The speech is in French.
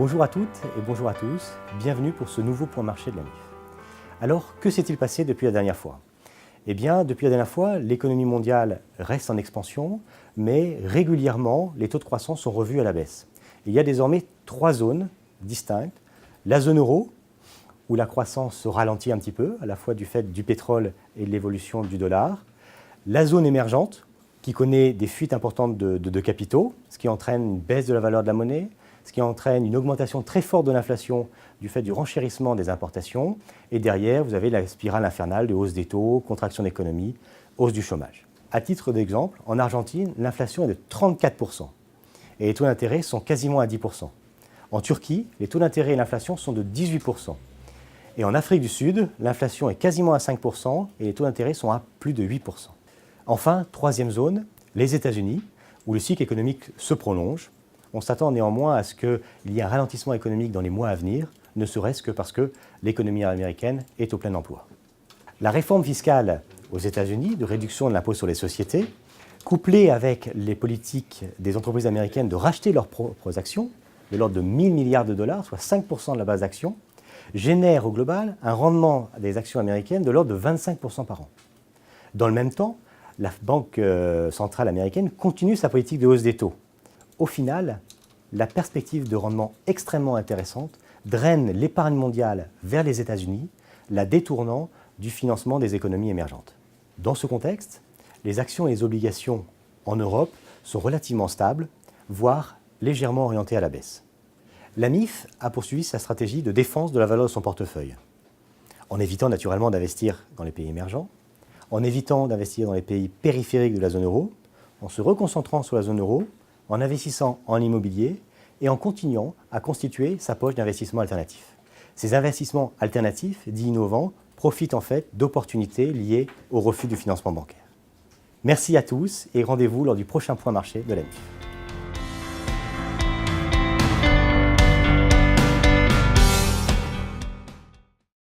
Bonjour à toutes et bonjour à tous, bienvenue pour ce nouveau point marché de la MIF. Alors, que s'est-il passé depuis la dernière fois? Eh bien, depuis la dernière fois, l'économie mondiale reste en expansion, mais régulièrement, les taux de croissance sont revus à la baisse. Il y a désormais 3 zones distinctes. La zone euro, où la croissance se ralentit un petit peu, à la fois du fait du pétrole et de l'évolution du dollar. La zone émergente, qui connaît des fuites importantes de capitaux, ce qui entraîne une baisse de la valeur de la monnaie, ce qui entraîne une augmentation très forte de l'inflation du fait du renchérissement des importations. Et derrière, vous avez la spirale infernale de hausse des taux, contraction d'économie, hausse du chômage. À titre d'exemple, en Argentine, l'inflation est de 34% et les taux d'intérêt sont quasiment à 10%. En Turquie, les taux d'intérêt et l'inflation sont de 18%. Et en Afrique du Sud, l'inflation est quasiment à 5% et les taux d'intérêt sont à plus de 8%. Enfin, troisième zone, les États-Unis, où le cycle économique se prolonge. On s'attend néanmoins à ce qu'il y ait un ralentissement économique dans les mois à venir, ne serait-ce que parce que l'économie américaine est au plein emploi. La réforme fiscale aux États-Unis de réduction de l'impôt sur les sociétés, couplée avec les politiques des entreprises américaines de racheter leurs propres actions, de l'ordre de 1 000 milliards de dollars, soit 5% de la base d'action, génère au global un rendement des actions américaines de l'ordre de 25% par an. Dans le même temps, la Banque centrale américaine continue sa politique de hausse des taux. Au final, la perspective de rendement extrêmement intéressante draine l'épargne mondiale vers les États-Unis, la détournant du financement des économies émergentes. Dans ce contexte, les actions et les obligations en Europe sont relativement stables, voire légèrement orientées à la baisse. La MIF a poursuivi sa stratégie de défense de la valeur de son portefeuille, en évitant naturellement d'investir dans les pays émergents, en évitant d'investir dans les pays périphériques de la zone euro, en se reconcentrant sur la zone euro, en investissant en immobilier et en continuant à constituer sa poche d'investissement alternatif. Ces investissements alternatifs, dits innovants, profitent en fait d'opportunités liées au refus du financement bancaire. Merci à tous et rendez-vous lors du prochain point marché de la MIF.